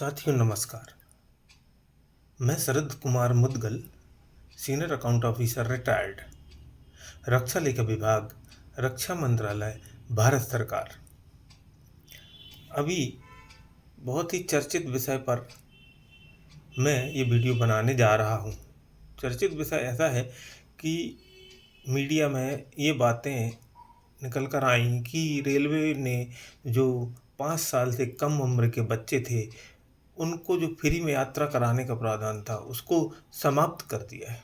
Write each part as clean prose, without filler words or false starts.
साथियों नमस्कार। मैं Sharad Kumar Mudgal, senior account officer retired, रक्षा लेखा विभाग, रक्षा मंत्रालय, भारत सरकार। अभी बहुत ही चर्चित विषय पर मैं ये वीडियो बनाने जा रहा हूँ। चर्चित विषय ऐसा है कि मीडिया में ये बातें निकल कर आई कि रेलवे ने जो 5 साल से कम उम्र के बच्चे थे उनको जो फ्री में यात्रा कराने का प्रावधान था उसको समाप्त कर दिया है।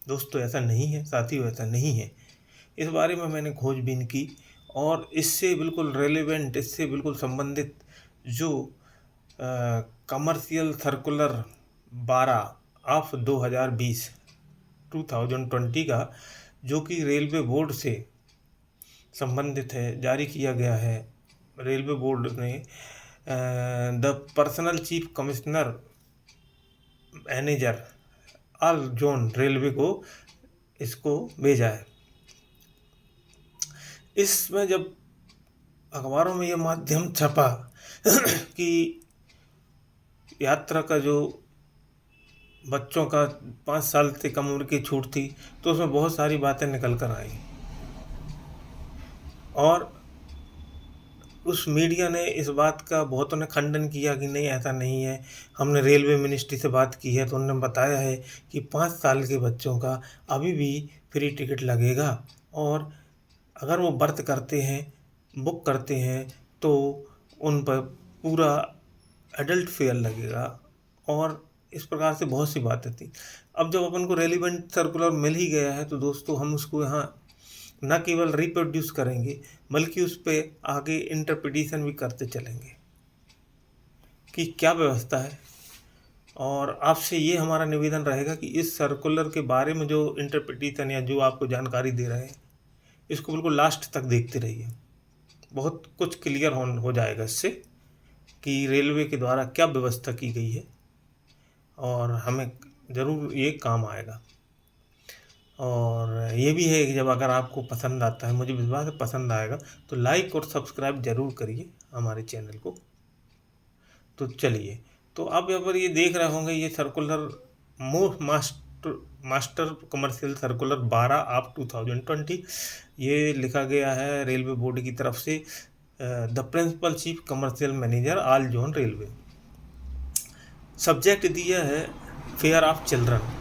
दोस्तों ऐसा नहीं है, साथियों ऐसा नहीं है। इस बारे में मैंने खोजबीन की और इससे बिल्कुल रेलेवेंट, इससे बिल्कुल संबंधित जो कमर्शियल सर्कुलर 12 ऑफ 2020 का जो कि रेलवे बोर्ड से संबंधित है, जारी किया गया है। रेलवे बोर्ड ने the personal chief commissioner manager all zone railway को इसको भेजा है। इसमें जब अखबारों में यह माध्यम छपा कि यात्रा का जो बच्चों का 5 साल से कम उम्र की छूट थी, तो उसमें बहुत सारी बातें निकल कर आई और उस मीडिया ने इस बात का बहुतों ने खंडन किया कि नहीं ऐसा नहीं है। हमने रेलवे मिनिस्ट्री से बात की है तो उन्होंने बताया है कि 5 साल के बच्चों का अभी भी फ्री टिकट लगेगा और अगर वो बर्थ करते हैं, बुक करते हैं तो उन पर पूरा एडल्ट फेयर लगेगा और इस प्रकार से बहुत सी बातें थी। अब जब अपन को रेलिवेंट सर्कुलर मिल ही गया है तो दोस्तों हम उसको यहाँ न केवल रिप्रोड्यूस करेंगे बल्कि उस पर आगे इंटरप्रिटेशन भी करते चलेंगे कि क्या व्यवस्था है। और आपसे ये हमारा निवेदन रहेगा कि इस सर्कुलर के बारे में जो इंटरप्रिटेशन या जो आपको जानकारी दे रहे हैं इसको बिल्कुल लास्ट तक देखते रहिए। बहुत कुछ क्लियर हो जाएगा इससे कि रेलवे के द्वारा क्या व्यवस्था की गई है और हमें ज़रूर ये काम आएगा। और ये भी है कि जब अगर आपको पसंद आता है, मुझे विश्वास है पसंद आएगा, तो लाइक और सब्सक्राइब ज़रूर करिए हमारे चैनल को। तो चलिए, तो आप यहाँ पर ये देख रहे होंगे ये circular master commercial circular 12 of 2020 ये लिखा गया है रेलवे बोर्ड की तरफ से, the principal chief commercial manager all zone railway. Subject दिया है फेयर ऑफ चिल्ड्रन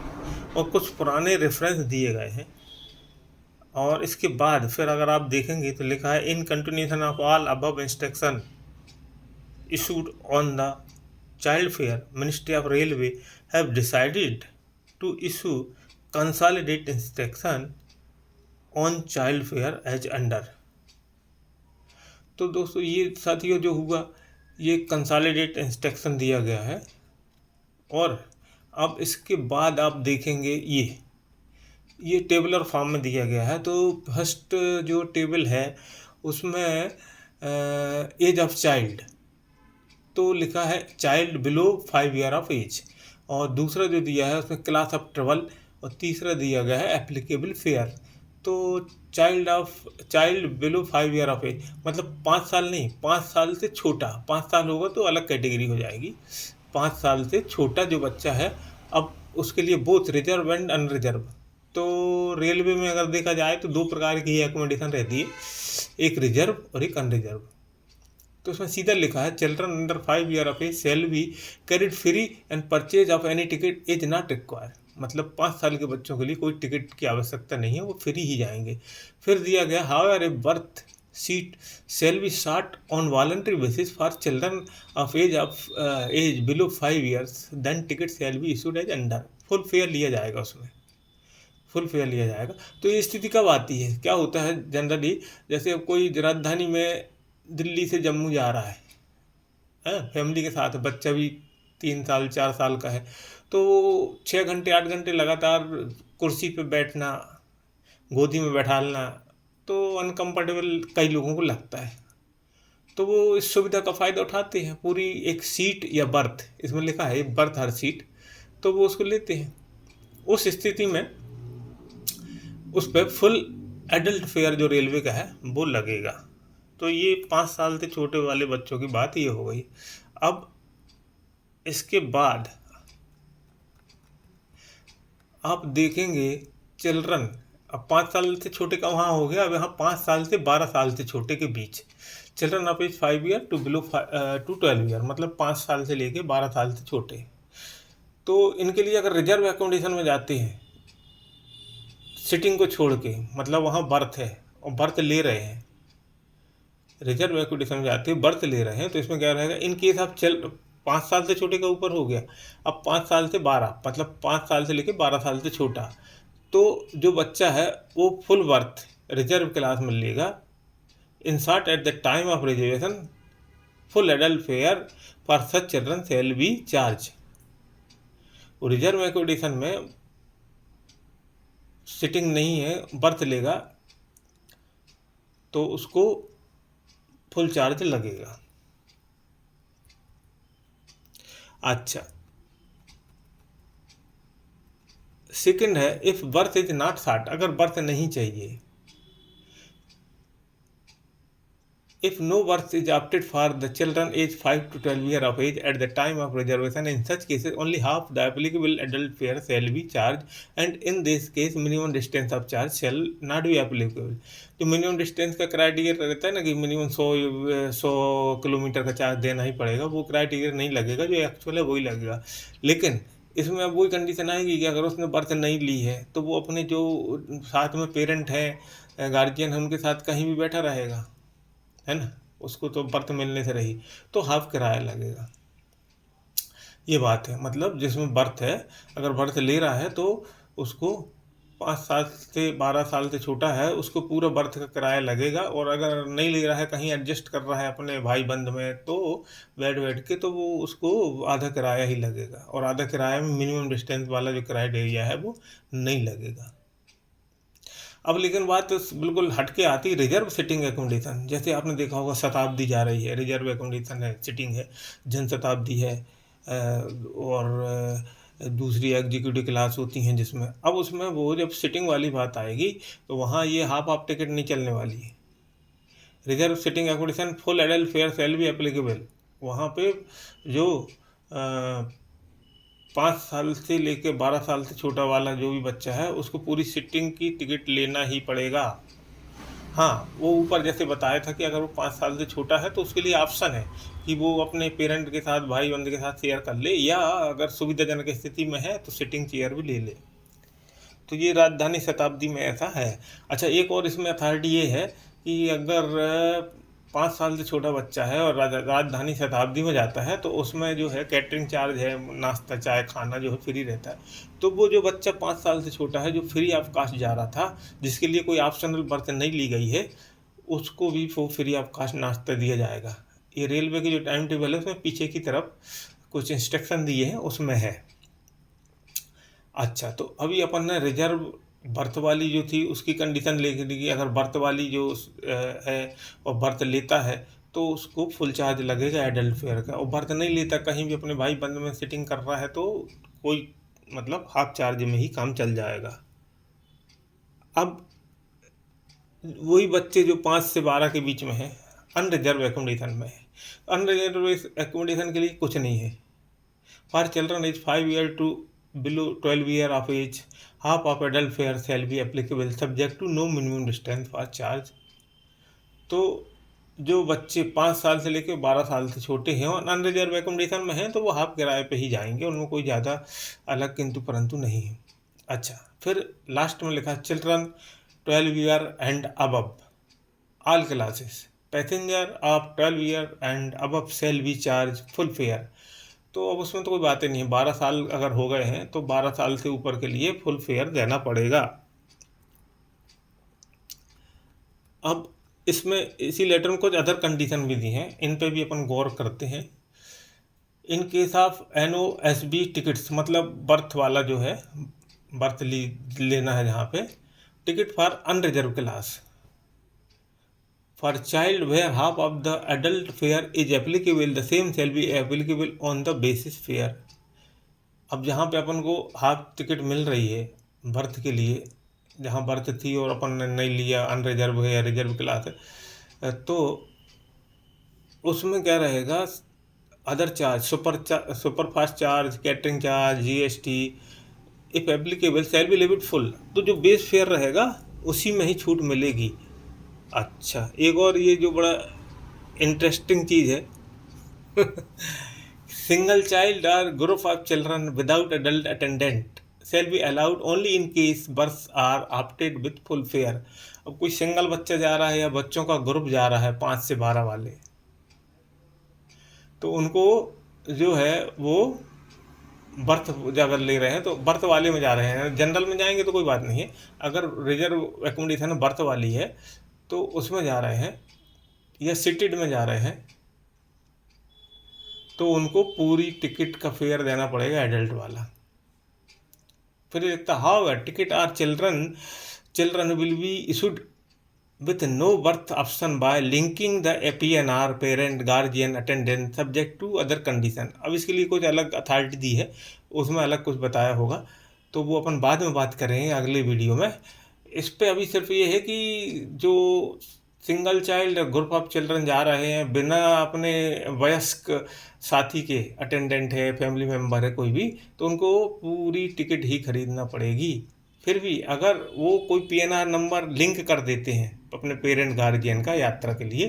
और कुछ पुराने रेफरेंस दिए गए हैं और इसके बाद फिर अगर आप देखेंगे तो लिखा है in continuation of all above instruction issued on the child fare, ministry of railway have decided to issue consolidate instruction on child fare as under. तो दोस्तों ये साथियों जो हुआ ये कंसोलिडेट इंस्ट्रक्शन दिया गया है और अब इसके बाद आप देखेंगे ये टेबलर फॉर्म में दिया गया है। तो फर्स्ट जो टेबल है उसमें एज ऑफ चाइल्ड तो लिखा है child below 5 year of age, और दूसरा जो दिया है उसमें क्लास ऑफ ट्रेवल, और तीसरा दिया गया है एप्लीकेबल फेयर। तो child below 5 year of age मतलब 5 साल नहीं, 5 साल से छोटा। 5 साल होगा तो अलग कैटेगरी हो जाएगी। 5 साल से छोटा जो बच्चा है, अब उसके लिए बोथ रिजर्व एंड अनरिजर्व। तो रेलवे में अगर देखा जाए तो 2 प्रकार की एकोमोडेशन रहती है, एक रिजर्व और एक अनरिजर्व। तो उसमें सीधा लिखा है children under 5 year of age shall be carried free and purchase of any ticket is not require. मतलब 5 साल के बच्चों के लिए कोई टिकट की आवश्यकता नहीं है, वो फ्री ही जाएंगे। फिर दिया गया however A birth seat shall be sought on voluntary basis for children of age below 5 years, then ticket shall be issued as under। Full fair लिया जाएगा, उसमें फुल फेयर लिया जाएगा। तो ये स्थिति कब आती है, क्या होता है जनरली, जैसे कोई राजधानी में दिल्ली से जम्मू जा रहा है फैमिली के साथ, बच्चा भी 3 साल 4 साल का है, तो 6 घंटे 8 घंटे लगातार कुर्सी पे बैठना, गोदी में बैठालना तो अनकम्फर्टेबल कई लोगों को लगता है। तो वो इस सुविधा का फ़ायदा उठाते हैं। पूरी एक सीट या बर्थ, इसमें लिखा है बर्थ हर सीट, तो वो उसको लेते हैं। उस स्थिति में उस पर फुल एडल्ट फेयर जो रेलवे का है वो लगेगा। तो ये 5 साल से छोटे वाले बच्चों की बात ये हो गई। अब इसके बाद आप देखेंगे चिल्ड्रन, अब 5 साल से छोटे का वहाँ हो गया, अब यहाँ 5 साल से 12 साल से छोटे के बीच children of age 5 year to below to 12 year, मतलब 5 साल से लेके 12 साल से छोटे। तो इनके लिए अगर रिजर्व एकोमोडेशन में जाते हैं सिटिंग को छोड़ के, मतलब वहाँ बर्थ है और बर्थ ले रहे हैं, रिजर्व एकोमोडेशन में जाते हैं बर्थ ले रहे हैं, तो इसमें क्या रहेगा, इन केस आप 5 साल से छोटे का ऊपर हो गया, अब 5 साल से 12, मतलब 5 साल से लेके 12 साल से छोटा, तो जो बच्चा है वो फुल बर्थ रिजर्व क्लास में लेगा। In short, at the time of reservation full adult fair for such children shall be charge. Reserve accommodation में सिटिंग नहीं है, बर्थ लेगा, तो उसको फुल चार्ज लगेगा। अच्छा, सेकंड है, if birth is not short, अगर बर्थ नहीं चाहिए, if no birth is opted for the children age 5 to 12 year of age at the time of reservation, in such cases only half the applicable adult fare shall be charged, and in this case minimum distance of charge shall not be applicable। तो minimum distance का criteria रहता है ना कि minimum 100 kilometre का charge देना ही पड़ेगा, वो क्राइटेरिया नहीं लगेगा, जो एक्चुअल है वही लगेगा। लेकिन इसमें अब वही कंडीशन आएगी कि अगर उसने बर्थ नहीं ली है तो वो अपने जो साथ में पेरेंट है, गार्जियन है, उनके साथ कहीं भी बैठा रहेगा, है ना, उसको तो बर्थ मिलने से रही, तो हाफ किराया लगेगा। ये बात है, मतलब जिसमें बर्थ है, अगर बर्थ ले रहा है तो उसको 5 साल से 12 साल से छोटा है, उसको पूरा बर्थ का किराया लगेगा, और अगर नहीं ले रहा है, कहीं एडजस्ट कर रहा है अपने भाई बंद में, तो बैठ बैठ के, तो वो उसको आधा किराया ही लगेगा, और आधा किराया में मिनिमम डिस्टेंस वाला जो क्राइटेरिया है वो नहीं लगेगा। अब लेकिन बात बिल्कुल हट के आती रिजर्व सिटिंग एकोमोडेशन। जैसे आपने देखा होगा शताब्दी जा रही है, रिजर्व एकोमोडेशन है, सिटिंग है, जनशताब्दी है, और दूसरी एग्जीक्यूटिव क्लास होती हैं जिसमें, अब उसमें वो जब सिटिंग वाली बात आएगी तो वहाँ ये हाफ ऑफ टिकट नहीं चलने वाली है। Reserve sitting accommodation full adult fair shall be applicable, वहाँ पे जो 5 साल से लेकर 12 साल से छोटा वाला जो भी बच्चा है उसको पूरी सिटिंग की टिकट लेना ही पड़ेगा। हाँ, वो ऊपर जैसे बताया था कि अगर वो 5 साल से छोटा है तो उसके लिए ऑप्शन है कि वो अपने पेरेंट के साथ, भाई बंद के साथ शेयर कर ले, या अगर सुविधाजनक स्थिति में है तो सिटिंग चेयर भी ले ले। तो ये राजधानी शताब्दी में ऐसा है। अच्छा, एक और इसमें अथॉरिटी ये है कि अगर 5 साल से छोटा बच्चा है और राजधानी शताब्दी में जाता है तो उसमें जो है कैटरिंग चार्ज है, नाश्ता चाय खाना जो है फ्री रहता है। तो वो जो बच्चा 5 साल से छोटा है जो फ्री ऑफ कास्ट जा रहा था, जिसके लिए कोई ऑप्शनल बर्थ नहीं ली गई है, उसको भी वो फ्री ऑफ कास्ट नाश्ता दिया जाएगा। ये रेलवे की जो टाइम टेबल है उसमें पीछे की तरफ कुछ इंस्ट्रक्शन दिए हैं, उसमें है। अच्छा, तो अभी अपन ने रिजर्व बर्थ वाली जो थी उसकी कंडीशन लेके दी कि अगर बर्थ वाली जो है और बर्थ लेता है तो उसको फुल चार्ज लगेगा एडल्ट फेयर का, और बर्थ नहीं लेता, कहीं भी अपने भाई बंद में सिटिंग कर रहा है तो कोई मतलब हाफ चार्ज में ही काम चल जाएगा। अब वही बच्चे जो 5 से 12 के बीच में है, अनरिजर्व एकोमोडेशन में है, अनरिजर्व एकोमोडेशन के लिए कुछ नहीं है। For children age 5 year to below 12 year of age, half of adult fare shall be applicable subject to no minimum distance for charge। तो जो बच्चे 5 साल से लेकर 12 साल से छोटे हैं और नॉन रिजर्व एकोमोडेशन में हैं तो वो हाफ किराए पे ही जाएंगे, उनमें कोई ज़्यादा अलग किंतु परंतु नहीं है। अच्छा, फिर लास्ट में लिखा children 12 year and above all classes, passenger of 12 year and above shall be charge full fair. तो अब उसमें तो कोई बातें नहीं है, 12 साल अगर हो गए हैं तो 12 साल से ऊपर के लिए फुल फेयर देना पड़ेगा। अब इसमें इसी लेटर में कुछ अदर कंडीशन भी दी हैं, इन पे भी अपन गौर करते हैं। In case of NOSB tickets, मतलब बर्थ वाला जो है, बर्थ लेना है जहाँ पे, ticket for unreserve class for child where half of the adult fare is applicable, the same shall be applicable on the basis fare। अब जहाँ पे अपन को हाफ टिकट मिल रही है बर्थ के लिए, जहाँ बर्थ थी और अपन ने नहीं लिया, अनरिजर्व है या रिजर्व क्लास है, तो उसमें क्या रहेगा, other charge, super fast charge, catering charge, GST if applicable shall be limit full. तो जो बेस फेयर रहेगा उसी में ही छूट मिलेगी। अच्छा, एक और ये जो बड़ा इंटरेस्टिंग चीज़ है, single child or group of children without adult attendant shall be allowed only in case births are opted with full fare। अब कोई सिंगल बच्चा जा रहा है या बच्चों का ग्रुप जा रहा है 5 से 12 वाले, तो उनको जो है वो बर्थ अगर ले रहे हैं तो बर्थ वाले में जा रहे हैं। जनरल में जाएंगे तो कोई बात नहीं है, अगर रिजर्व एकोमोडेशन बर्थ वाली है तो उसमें जा रहे हैं या सीटेड में जा रहे हैं तो उनको पूरी टिकट का फेयर देना पड़ेगा, एडल्ट वाला। फिर लिखता how ticket are children will be issued with no birth option by linking the PNR parent guardian attendant subject to other condition। अब इसके लिए कुछ अलग अथॉरिटी दी है, उसमें अलग कुछ बताया होगा, तो वो अपन बाद में बात करेंगे अगले वीडियो में। इस पे अभी सिर्फ ये है कि जो single child group of children जा रहे हैं बिना अपने वयस्क साथी के, अटेंडेंट है, फैमिली मेम्बर है कोई भी, तो उनको पूरी टिकट ही खरीदना पड़ेगी। फिर भी अगर वो कोई PNR नंबर लिंक कर देते हैं अपने पेरेंट गार्जियन का यात्रा के लिए,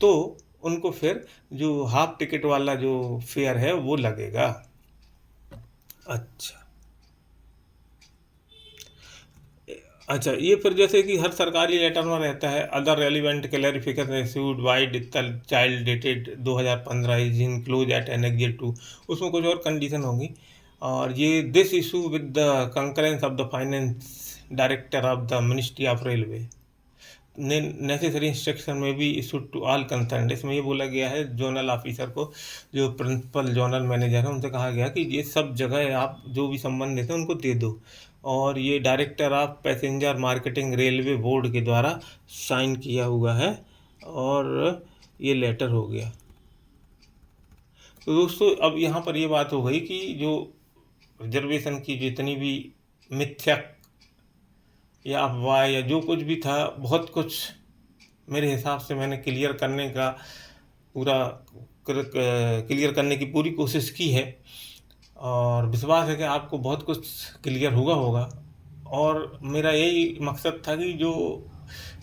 तो उनको फिर जो हाफ टिकट वाला जो फेयर है वो लगेगा। अच्छा, ये फिर जैसे कि हर सरकारी लेटर में रहता है, other relevant clarification issued by child dated 2015 is include at annex 2, उसमें कुछ और कंडीशन होंगी। और ये this issue with the concurrence of the finance director of the ministry of railway necessary instruction में भी इशूड टू ऑल कंसर्न। इसमें ये बोला गया है जोनल ऑफिसर को, जो प्रिंसिपल जोनल मैनेजर है, उनसे कहा गया कि ये सब जगह आप जो भी संबंधित है उनको दे दो। और ये director of passenger marketing railway board के द्वारा साइन किया हुआ है और ये लेटर हो गया। तो दोस्तों अब यहाँ पर ये बात हो गई कि जो रिजर्वेशन की जितनी भी मिथ्या या अफवाह या जो कुछ भी था, बहुत कुछ मेरे हिसाब से मैंने क्लियर करने का क्लियर करने की पूरी कोशिश की है, और विश्वास है कि आपको बहुत कुछ क्लियर होगा। और मेरा यही मकसद था कि जो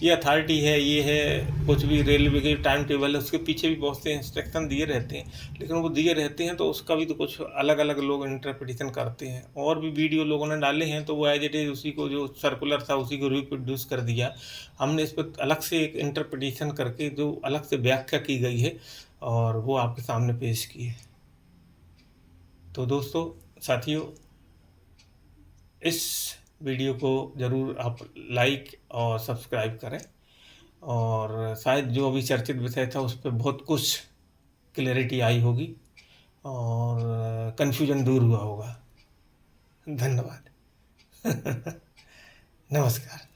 ये अथॉरिटी है, ये है कुछ भी रेलवे के टाइम टेबल है, उसके पीछे भी बहुत से इंस्ट्रक्शन दिए रहते हैं, लेकिन वो दिए रहते हैं तो उसका भी तो कुछ अलग अलग लोग इंटरप्रिटेशन करते हैं। और भी वीडियो लोगों ने डाले हैं तो वो एज इट इज़ उसी को, जो सर्कुलर था उसी को रिप्रोड्यूस कर दिया। हमने इस पर अलग से एक इंटरप्रिटेशन करके जो अलग से व्याख्या की गई है और वो आपके सामने पेश की है। तो दोस्तों, साथियों, इस वीडियो को ज़रूर आप लाइक और सब्सक्राइब करें, और शायद जो अभी चर्चित विषय था उस पर बहुत कुछ क्लैरिटी आई होगी और कन्फ्यूजन दूर हुआ होगा। धन्यवाद। नमस्कार।